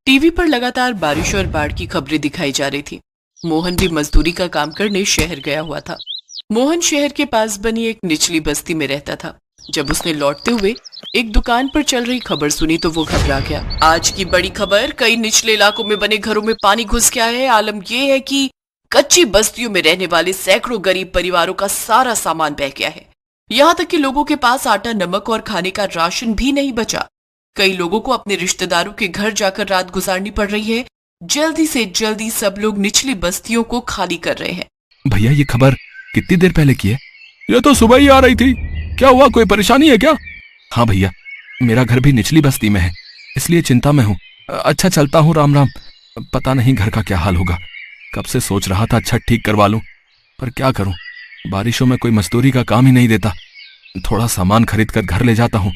TV पर लगातार बारिश और बाढ़ की खबरें दिखाई जा रही थी। मोहन भी मजदूरी का काम करने शहर गया हुआ था। मोहन शहर के पास बनी एक निचली बस्ती में रहता था। जब उसने लौटते हुए एक दुकान पर चल रही खबर सुनी तो वो घबरा गया। आज की बड़ी खबर, कई निचले इलाकों में बने घरों में पानी घुस गया है। आलम ये है कि कच्ची बस्तियों में रहने वाले सैकड़ों गरीब परिवारों का सारा सामान बह गया है। यहाँ तक कि लोगों के पास आटा, नमक और खाने का राशन भी नहीं बचा। कई लोगों को अपने रिश्तेदारों के घर जाकर रात गुजारनी पड़ रही है। जल्दी से जल्दी सब लोग निचली बस्तियों को खाली कर रहे हैं। भैया, ये खबर कितनी देर पहले की है? ये तो सुबह ही आ रही थी। क्या हुआ, कोई परेशानी है क्या? हाँ भैया, मेरा घर भी निचली बस्ती में है, इसलिए चिंता में हूँ। अच्छा, चलता हूँ, राम राम। पता नहीं घर का क्या हाल होगा। कब से सोच रहा था छत ठीक करवा लूं, पर क्या करूं, बारिशों में कोई मजदूरी का काम ही नहीं देता। थोड़ा सामान खरीद कर घर ले जाता हूं।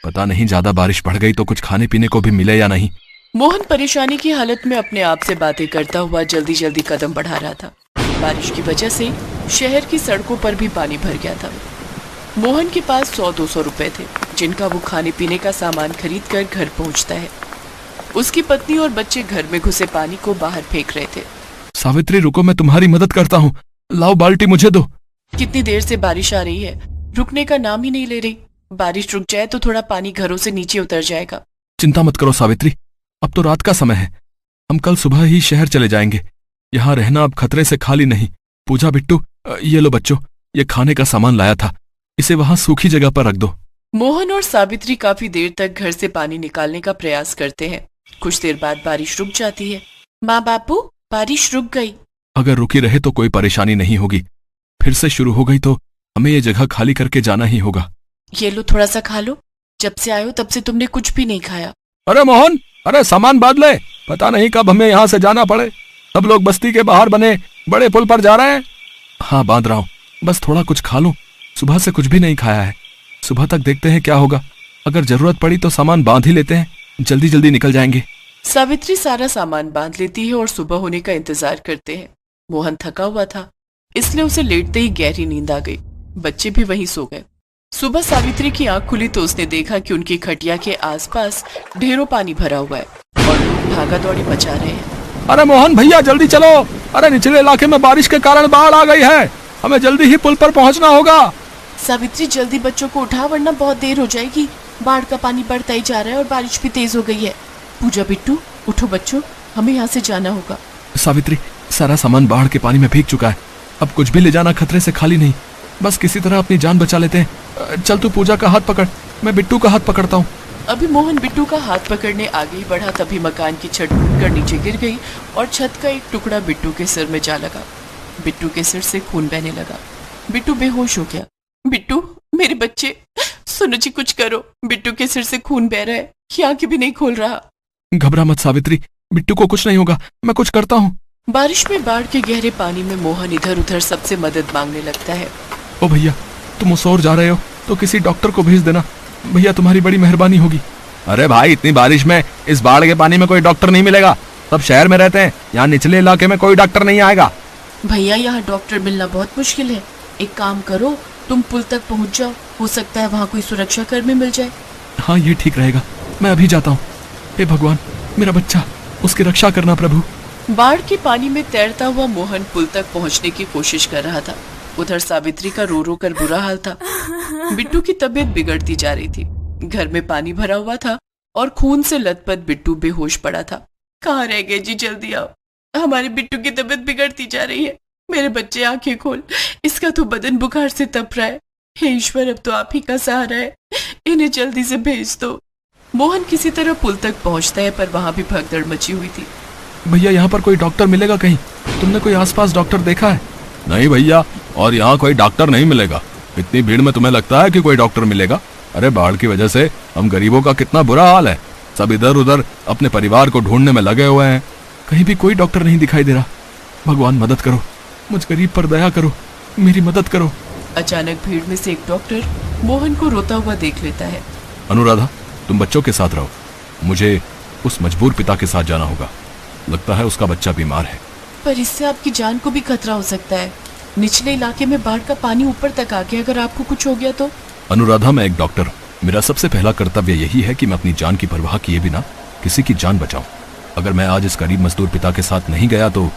पता नहीं ज्यादा बारिश बढ़ गई तो कुछ खाने पीने को भी मिले या नहीं। मोहन परेशानी की हालत में अपने आप से बातें करता हुआ जल्दी जल्दी कदम बढ़ा रहा था। बारिश की वजह से शहर की सड़कों पर भी पानी भर गया था। मोहन के पास 100-200 रुपए थे, जिनका वो खाने पीने का सामान खरीद कर घर पहुंचता है। उसकी पत्नी और बच्चे घर में घुसे पानी को बाहर फेंक रहे थे। सावित्री, रुको, मैं तुम्हारी मदद करता हूँ। लाओ, बाल्टी मुझे दो। कितनी देर से बारिश आ रही है, रुकने का नाम ही नहीं ले रही। बारिश रुक जाए तो थोड़ा पानी घरों से नीचे उतर जाएगा। चिंता मत करो सावित्री, अब तो रात का समय है। हम कल सुबह ही शहर चले जाएंगे। यहाँ रहना अब खतरे से खाली नहीं। पूजा, बिट्टू, ये लो बच्चों, ये खाने का सामान लाया था, इसे वहां सूखी जगह पर रख दो। मोहन और सावित्री काफी देर तक घर से पानी निकालने का प्रयास करते हैं। कुछ देर बाद बारिश रुक जाती है। माँ बापू, बारिश रुक गई। अगर रुकी रहे तो कोई परेशानी नहीं होगी, फिर से शुरू हो गई तो हमें ये जगह खाली करके जाना ही होगा। ये लो, थोड़ा सा खा लो। जब से आए हो तब से तुमने कुछ भी नहीं खाया। अरे मोहन, अरे सामान बांध ले, पता नहीं कब हमें यहाँ से जाना पड़े। सब लोग बस्ती के बाहर बने बड़े पुल पर जा रहे हैं। हाँ, बांध रहा हूँ, बस थोड़ा कुछ खा लूं। सुबह से कुछ भी नहीं खाया है। सुबह तक देखते हैं क्या होगा। अगर जरूरत पड़ी तो सामान बांध ही लेते हैं, जल्दी जल्दी निकल जाएंगे। सावित्री सारा सामान बांध लेती है और सुबह होने का इंतजार करते हैं। मोहन थका हुआ था, इसलिए उसे लेटते ही गहरी नींद आ गई। बच्चे भी वहीं सो गए। सुबह सावित्री की आंख खुली तो उसने देखा कि उनकी खटिया के आसपास ढेरों पानी भरा हुआ है और लोग भागा दौड़ी मचा रहे हैं। अरे मोहन भैया, जल्दी चलो। अरे निचले इलाके में बारिश के कारण बाढ़ आ गई है, हमें जल्दी ही पुल पर पहुंचना होगा। सावित्री, जल्दी बच्चों को उठा, वरना बहुत देर हो जाएगी। बाढ़ का पानी बढ़ता ही जा रहा है और बारिश भी तेज हो गई है। पूजा, बिट्टू, उठो बच्चों, हमें यहाँ से जाना होगा। सावित्री, सारा सामान बाढ़ के पानी में भीग चुका है। अब कुछ भी ले जाना खतरे से खाली नहीं। बस किसी तरह अपनी जान बचा लेते हैं। चल, तू पूजा का हाथ पकड़, मैं बिट्टू का हाथ पकड़ता हूँ। अभी मोहन बिट्टू का हाथ पकड़ने आगे ही बढ़ा, तभी मकान की छत टूटकर नीचे गिर गई और छत का एक टुकड़ा बिट्टू के सिर में जा लगा। बिट्टू के सिर से खून बहने लगा। बिट्टू बेहोश हो गया। बिट्टू, मेरे बच्चे, सुनो जी, कुछ करो। बिट्टू के सिर से खून बह रहा है, ये आंखें भी नहीं खोल रहा। घबरा मत सावित्री, बिट्टू को कुछ नहीं होगा, मैं कुछ करता हूँ। बारिश में बाढ़ के गहरे पानी में मोहन इधर उधर सबसे मदद मांगने लगता है। ओ भैया, तुम उस ओर जा रहे हो तो किसी डॉक्टर को भेज देना। भैया, तुम्हारी बड़ी मेहरबानी होगी। अरे भाई, इतनी बारिश में इस बाढ़ के पानी में कोई डॉक्टर नहीं मिलेगा। सब शहर में रहते हैं, यहाँ निचले इलाके में कोई डॉक्टर नहीं आएगा। भैया, यहाँ डॉक्टर मिलना बहुत मुश्किल है। एक काम करो, तुम पुल तक पहुँच जाओ, हो सकता है वहाँ कोई सुरक्षा कर्मी मिल जाए। हाँ, ये ठीक रहेगा, मैं अभी जाता हूँ। हे भगवान, मेरा बच्चा, उसकी रक्षा करना प्रभु। बाढ़ के पानी में तैरता हुआ मोहन पुल तक पहुंचने की कोशिश कर रहा था। उधर सावित्री का रो रो कर बुरा हाल था। बिट्टू की तबीयत बिगड़ती जा रही थी। घर में पानी भरा हुआ था और खून से लथपथ बिट्टू बेहोश पड़ा था। कहाँ रह गए जी, जल्दी आओ, हमारे बिट्टू की तबीयत बिगड़ती जा रही है। मेरे बच्चे, आंखें खोल, इसका तो बदन बुखार से तप रहा है। हे ईश्वर, अब तो आप ही का सहारा है, इन्हें जल्दी से भेज दो। मोहन किसी तरह पुल तक पहुंचता है, पर वहां भी भगदड़ मची हुई थी। भैया, यहाँ पर कोई डॉक्टर मिलेगा कहीं? तुमने कोई आसपास डॉक्टर देखा है? नहीं भैया, और यहाँ कोई डॉक्टर नहीं मिलेगा। इतनी भीड़ में तुम्हें लगता है कि कोई डॉक्टर मिलेगा? अरे बाढ़ की वजह से हम गरीबों का कितना बुरा हाल है। सब इधर उधर अपने परिवार को ढूंढने में लगे हुए हैं। कहीं भी कोई डॉक्टर नहीं दिखाई दे रहा। भगवान, मदद करो, मुझ गरीब पर दया करो, मेरी मदद करो। अचानक भीड़ में से एक डॉक्टर मोहन को रोता हुआ देख लेता है। अनुराधा, तुम बच्चों के साथ रहो, मुझे उस मजबूर पिता के साथ जाना होगा। लगता है उसका बच्चा बीमार है। पर इससे आपकी जान को भी खतरा हो सकता है। निचले इलाके में बाढ़ का पानी ऊपर तक आ गया, अगर आपको कुछ हो गया तो? अनुराधा, मैं एक डॉक्टर हूँ। मेरा सबसे पहला कर्तव्य यही है कि मैं अपनी जान की परवाह किए बिना किसी की जान बचाऊं। अगर मैं आज इस गरीब मजदूर पिता के साथ नहीं गया तो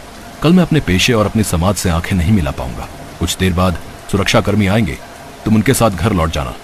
कल मैं अपने पेशे और अपनी समाज से आंखें नहीं मिला पाऊंगा। कुछ देर बाद सुरक्षाकर्मी आएंगे, तुम उनके साथ घर लौट जाना।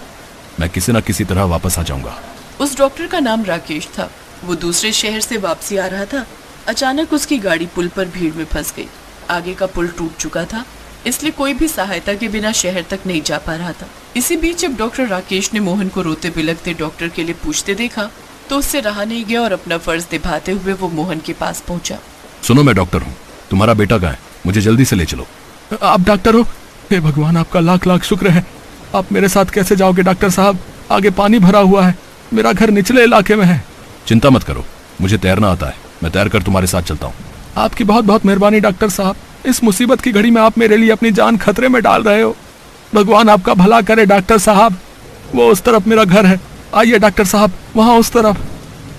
मैं किसी न किसी तरह वापस आ जाऊंगा। उस डॉक्टर का नाम राकेश था। वो दूसरे शहर से वापसी आ रहा था। अचानक उसकी गाड़ी पुल पर भीड़ में फंस गई। आगे का पुल टूट चुका था, इसलिए कोई भी सहायता के बिना शहर तक नहीं जा पा रहा था। इसी बीच जब डॉक्टर राकेश ने मोहन को रोते बिलखते डॉक्टर के लिए पूछते देखा तो उससे रहा नहीं गया और अपना फर्ज निभाते हुए वो मोहन के पास पहुंचा। सुनो, मैं डॉक्टर हूँ, तुम्हारा बेटा कहाँ है? मुझे जल्दी से ले चलो। आप डॉक्टर हो? हे भगवान, आपका लाख लाख शुक्र है। आप मेरे साथ कैसे जाओगे डॉक्टर साहब? आगे पानी भरा हुआ है, मेरा घर निचले इलाके में है। चिंता मत करो, मुझे तैरना आता है, मैं तैर कर तुम्हारे साथ चलता हूँ। आपकी बहुत बहुत मेहरबानी डॉक्टर साहब। इस मुसीबत की घड़ी में आप मेरे लिए अपनी जान खतरे में डाल रहे हो। भगवान आपका भला करे डॉक्टर साहब। वो उस तरफ मेरा घर है, आइए डॉक्टर साहब, वहाँ उस तरफ।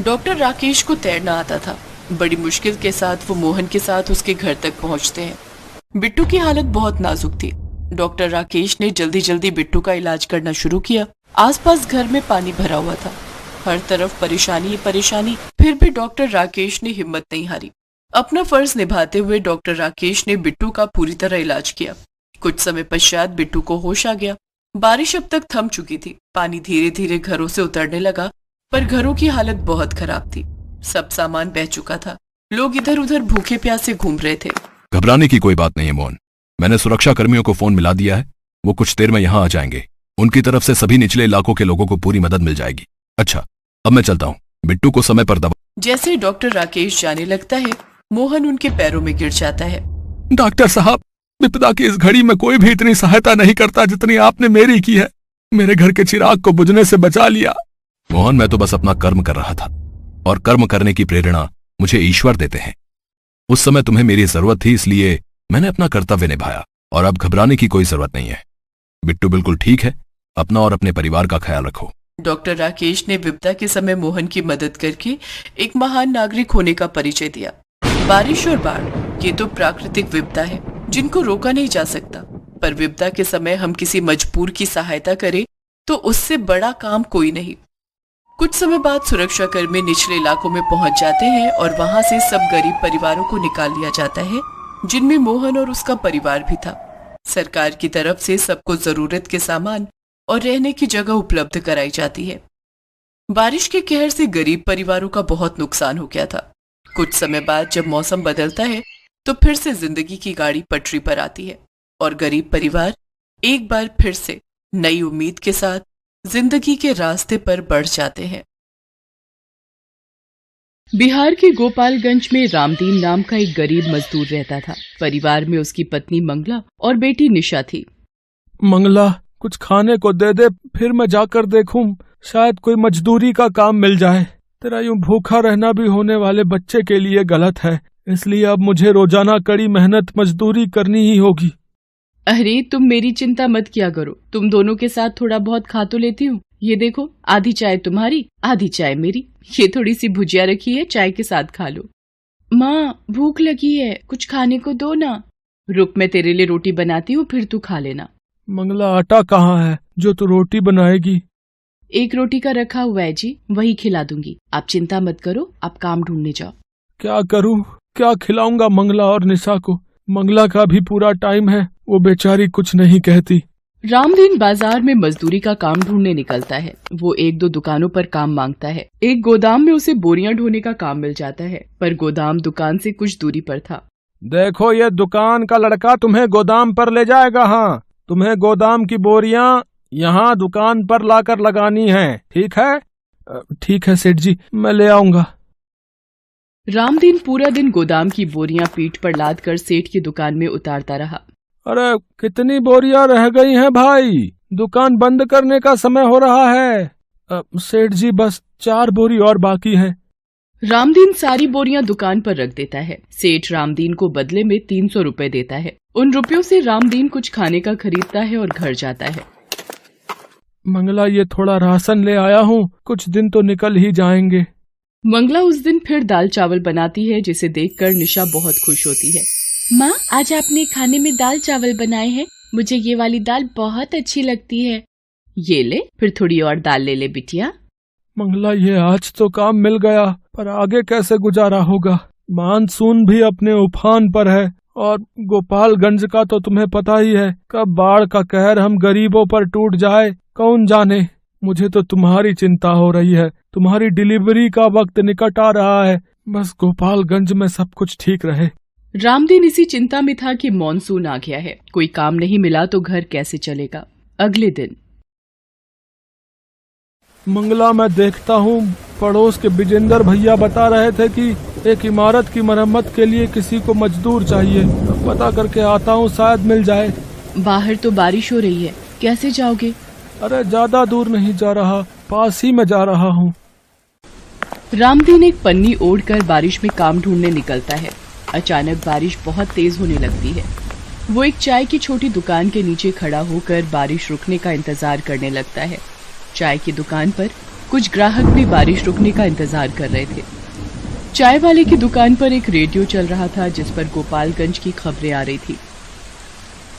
डॉक्टर राकेश को तैरना आता था। बड़ी मुश्किल के साथ वो मोहन के साथ उसके घर तक पहुँचते हैं। बिट्टू की हालत बहुत नाजुक थी। डॉक्टर राकेश ने जल्दी जल्दी बिट्टू का इलाज करना शुरू किया। आसपास घर में पानी भरा हुआ था, हर तरफ परेशानी ही परेशानी। फिर भी डॉक्टर राकेश ने हिम्मत नहीं हारी। अपना फर्ज निभाते हुए डॉक्टर राकेश ने बिट्टू का पूरी तरह इलाज किया। कुछ समय पश्चात बिट्टू को होश आ गया। बारिश अब तक थम चुकी थी। पानी धीरे धीरे घरों से उतरने लगा, पर घरों की हालत बहुत खराब थी। सब सामान बह चुका था। लोग इधर उधर भूखे प्यासे घूम रहे थे। घबराने की कोई बात नहीं है मोहन, मैंने सुरक्षा कर्मियों को फोन मिला दिया है, वो कुछ देर में यहाँ आ जाएंगे। उनकी तरफ से सभी निचले इलाकों के लोगों को पूरी मदद मिल जाएगी। अच्छा, अब मैं चलता हूँ, बिट्टू को समय पर दवा। जैसे डॉक्टर राकेश जाने लगता है, मोहन उनके पैरों में गिर जाता है। डॉक्टर साहब, विपदा की इस घड़ी में कोई भी इतनी सहायता नहीं करता जितनी आपने मेरी की है। मेरे घर के चिराग को बुझने से बचा लिया। मोहन, मैं तो बस अपना कर्म कर रहा था, और कर्म करने की प्रेरणा मुझे ईश्वर देते हैं। उस समय तुम्हें मेरी जरूरत थी, इसलिए मैंने अपना कर्तव्य निभाया, और अब घबराने की कोई जरूरत नहीं है। बिट्टू बिल्कुल ठीक है, अपना और अपने परिवार का ख्याल रखो। डॉक्टर राकेश ने विपदा के समय मोहन की मदद करके एक महान नागरिक होने का परिचय दिया। बारिश और बाढ़ ये तो प्राकृतिक विपदा है जिनको रोका नहीं जा सकता, पर विपदा के समय हम किसी मजबूर की सहायता करें तो उससे बड़ा काम कोई नहीं। कुछ समय बाद सुरक्षाकर्मी निचले इलाकों में पहुंच जाते हैं और वहां से सब गरीब परिवारों को निकाल लिया जाता है, जिनमें मोहन और उसका परिवार भी था। सरकार की तरफ से सबको जरूरत के सामान और रहने की जगह उपलब्ध कराई जाती है। बारिश के कहर से गरीब परिवारों का बहुत नुकसान हो गया था। कुछ समय बाद जब मौसम बदलता है तो फिर से जिंदगी की गाड़ी पटरी पर आती है और गरीब परिवार एक बार फिर से नई उम्मीद के साथ जिंदगी के रास्ते पर बढ़ जाते हैं। बिहार के गोपालगंज में रामदीन नाम का एक गरीब मजदूर रहता था। परिवार में उसकी पत्नी मंगला और बेटी निशा थी। मंगला, कुछ खाने को दे दे, फिर मैं जाकर देखूं, शायद कोई मजदूरी का काम मिल जाए। तेरा यूं भूखा रहना भी होने वाले बच्चे के लिए गलत है, इसलिए अब मुझे रोजाना कड़ी मेहनत मजदूरी करनी ही होगी। अरे तुम मेरी चिंता मत किया करो, तुम दोनों के साथ थोड़ा बहुत खा तो लेती हूँ। ये देखो, आधी चाय तुम्हारी आधी चाय मेरी। ये थोड़ी सी भुजिया रखी है, चाय के साथ खा लो। माँ, भूख लगी है, कुछ खाने को दो ना। रुक, मैं तेरे लिए रोटी बनाती हूँ, फिर तू खा लेना। मंगला, आटा कहाँ है जो तू रोटी बनाएगी? एक रोटी का रखा हुआ है जी, वही खिला दूंगी। आप चिंता मत करो, आप काम ढूंढने जाओ। क्या करूँ, क्या खिलाऊंगा मंगला और निशा को? मंगला का भी पूरा टाइम है, वो बेचारी कुछ नहीं कहती। रामदीन बाजार में मजदूरी का काम ढूंढने निकलता है। वो एक दो दुकानों पर काम मांगता है। एक गोदाम में उसे बोरियां ढोने का काम मिल जाता है, पर गोदाम दुकान से कुछ दूरी पर था। देखो, ये दुकान का लड़का तुम्हें गोदाम पर ले जाएगा। हाँ, तुम्हें गोदाम की बोरियां यहाँ दुकान पर लाकर लगानी है, ठीक है? ठीक है सेठ जी, मैं ले आऊंगा। रामदीन पूरा दिन गोदाम की बोरियां पीठ पर लाद कर सेठ की दुकान में उतारता रहा। अरे कितनी बोरियां रह गई हैं भाई, दुकान बंद करने का समय हो रहा है। सेठ जी, बस 4 बोरी और बाकी हैं। रामदीन सारी बोरियां दुकान पर रख देता है। सेठ रामदीन को बदले में 300 रुपए देता है। उन रुपयों से रामदीन कुछ खाने का खरीदता है और घर जाता है। मंगला, ये थोड़ा राशन ले आया हूँ, कुछ दिन तो निकल ही जाएंगे। मंगला उस दिन फिर दाल चावल बनाती है, जिसे देखकर निशा बहुत खुश होती है। माँ, आज आपने खाने में दाल चावल बनाए हैं, मुझे ये वाली दाल बहुत अच्छी लगती है। ये ले, फिर थोड़ी और दाल ले ले बिटिया। मंगला, ये आज तो काम मिल गया, पर आगे कैसे गुजारा होगा? मानसून भी अपने उफान पर है और गोपालगंज का तो तुम्हें पता ही है, कब बाढ़ का कहर हम गरीबों पर टूट जाए कौन जाने। मुझे तो तुम्हारी चिंता हो रही है, तुम्हारी डिलीवरी का वक्त निकट आ रहा है, बस गोपालगंज में सब कुछ ठीक रहे। रामदीन इसी चिंता में था कि मॉनसून आ गया है, कोई काम नहीं मिला तो घर कैसे चलेगा। अगले दिन मंगला, मैं देखता हूँ पड़ोस के विजेंद्र भैया बता रहे थे कि एक इमारत की मरम्मत के लिए किसी को मजदूर चाहिए। पता करके आता हूँ, शायद मिल जाए। बाहर तो बारिश हो रही है, कैसे जाओगे? अरे ज्यादा दूर नहीं जा रहा, पास ही में जा रहा हूँ। रामदीन एक पन्नी ओढ़कर बारिश में काम ढूंढने निकलता है। अचानक बारिश बहुत तेज होने लगती है। वो एक चाय की छोटी दुकान के नीचे खड़ा होकर बारिश रुकने का इंतजार करने लगता है। चाय की दुकान पर कुछ ग्राहक भी बारिश रुकने का इंतजार कर रहे थे। चाय वाले की दुकान पर एक रेडियो चल रहा था जिस पर गोपालगंज की खबरें आ रही थी।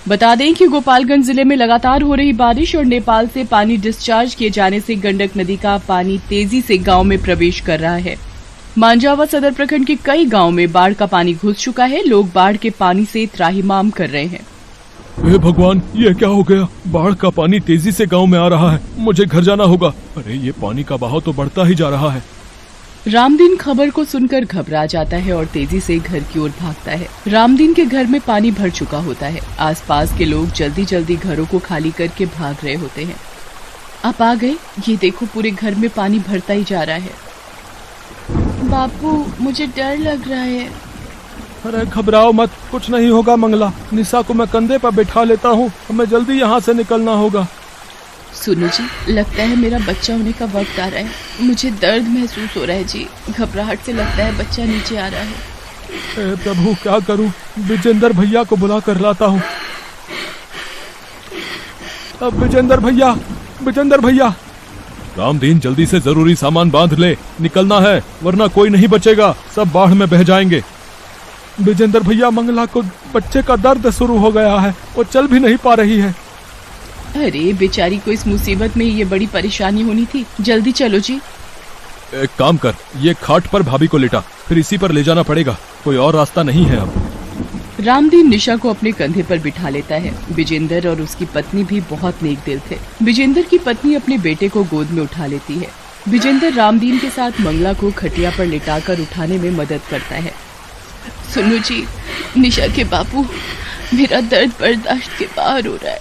बता दें कि गोपालगंज जिले में लगातार हो रही बारिश और नेपाल से पानी डिस्चार्ज किए जाने से गंडक नदी का पानी तेजी से गांव में प्रवेश कर रहा है। मांझावा सदर प्रखंड के कई गांव में बाढ़ का पानी घुस चुका है। लोग बाढ़ के पानी से त्राहिमाम कर रहे हैं। हे भगवान, ये क्या हो गया? बाढ़ का पानी तेजी से गांव में आ रहा है, मुझे घर जाना होगा। अरे ये पानी का बहाव तो बढ़ता ही जा रहा है। रामदीन खबर को सुनकर घबरा जाता है और तेजी से घर की ओर भागता है। रामदीन के घर में पानी भर चुका होता है। आसपास के लोग जल्दी जल्दी घरों को खाली करके भाग रहे होते हैं। आप आ गए? ये देखो, पूरे घर में पानी भरता ही जा रहा है। बापू, मुझे डर लग रहा है। अरे घबराओ मत, कुछ नहीं होगा मंगला। निशा को मैं कंधे पर बैठा लेता हूँ, हमें जल्दी यहाँ से निकलना होगा। सुनो जी, लगता है मेरा बच्चा होने का वक्त आ रहा है। मुझे दर्द महसूस हो रहा है जी, घबराहट से लगता है बच्चा नीचे आ रहा है। ए प्रभु, क्या करूँ? विजेंद्र भैया को बुला कर लाता हूँ। अब विजेंद्र भैया। रामदीन, जल्दी से जरूरी सामान बांध ले, निकलना है वरना कोई नहीं बचेगा, सब बाढ़ में बह जाएंगे। विजेंद्र भैया, मंगला को बच्चे का दर्द शुरू हो गया है, वो चल भी नहीं पा रही है। अरे बेचारी को इस मुसीबत में ये बड़ी परेशानी होनी थी। जल्दी चलो जी। एक काम कर, ये खाट पर भाभी को लेटा, फिर इसी पर ले जाना पड़ेगा, कोई और रास्ता नहीं है अब। रामदीन निशा को अपने कंधे पर बिठा लेता है। विजेंद्र और उसकी पत्नी भी बहुत नेक दिल थे। विजेंद्र की पत्नी अपने बेटे को गोद में उठा लेती है। विजेंद्र रामदीन के साथ मंगला को खटिया पर लिटाकर उठाने में मदद करता है। सुनो जी, निशा के बापू, मेरा दर्द बर्दाश्त के बाहर हो रहा है,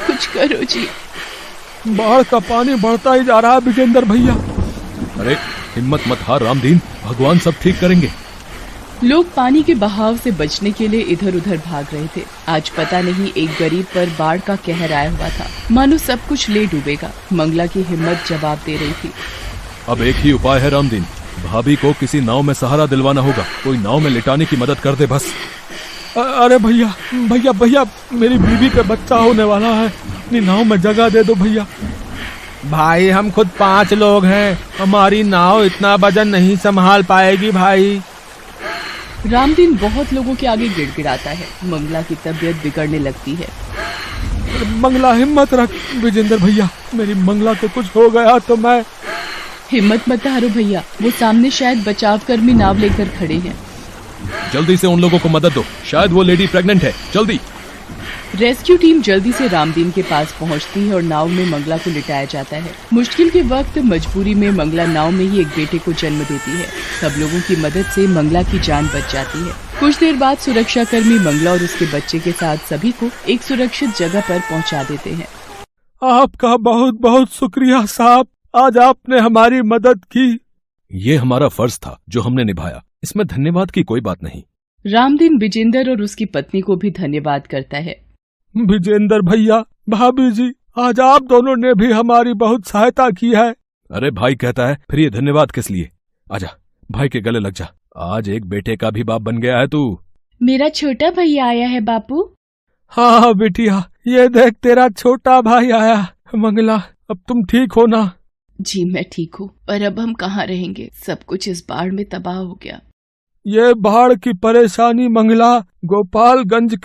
कुछ करो जी। बाढ़ का पानी बढ़ता ही जा रहा है विजेंद्र भैया। अरे हिम्मत मत हार रामदीन, भगवान सब ठीक करेंगे। लोग पानी के बहाव से बचने के लिए इधर उधर भाग रहे थे। आज पता नहीं एक गरीब पर बाढ़ का कहर आया हुआ था, मानो सब कुछ ले डूबेगा। मंगला की हिम्मत जवाब दे रही थी। अब एक ही उपाय है रामदीन, भाभी को किसी नाव में सहारा दिलवाना होगा, कोई नाव में लिटाने की मदद कर दे बस। अरे भैया, मेरी बीवी का बच्चा होने वाला है, अपनी नाव में जगह दे दो भैया। भाई, हम खुद 5 लोग हैं, हमारी नाव इतना वजन नहीं संभाल पाएगी भाई। रामदीन बहुत लोगों के आगे गिड़गिड़ाता है। मंगला की तबीयत बिगड़ने लगती है। मंगला, हिम्मत रख। विजेंद्र भैया, मेरी मंगला को कुछ हो गया तो मैं। हिम्मत मत हारो भैया, वो सामने शायद बचाव कर्मी नाव लेकर खड़े हैं। जल्दी से उन लोगों को मदद दो, शायद वो लेडी प्रेग्नेंट है, जल्दी। रेस्क्यू टीम जल्दी से रामदीन के पास पहुंचती है और नाव में मंगला को लिटाया जाता है। मुश्किल के वक्त मजबूरी में मंगला नाव में ही एक बेटे को जन्म देती है। सब लोगों की मदद से मंगला की जान बच जाती है। कुछ देर बाद सुरक्षा कर्मी मंगला और उसके बच्चे के साथ सभी को एक सुरक्षित जगह पर पहुंचा देते हैं। आपका बहुत बहुत शुक्रिया साहब, आज आपने हमारी मदद की। ये हमारा फर्ज था जो हमने निभाया, इसमें धन्यवाद की कोई बात नहीं। रामदीन विजेंद्र और उसकी पत्नी को भी धन्यवाद करता है। विजेंद्र भैया, भाभी जी, आज आप दोनों ने भी हमारी बहुत सहायता की है। अरे भाई कहता है, फिर ये धन्यवाद किस लिए? आजा, भाई के गले लग जा, आज एक बेटे का भी बाप बन गया है तू। मेरा छोटा भैया आया है बापू। हाँ बिटिया, ये देख तेरा छोटा भाई आया। मंगला, अब तुम ठीक हो ना? जी मैं ठीक हूँ, पर अब हम कहाँ रहेंगे? सब कुछ इस बाढ़ में तबाह हो गया। ये बाढ़ की परेशानी मंगला गोपालगंज के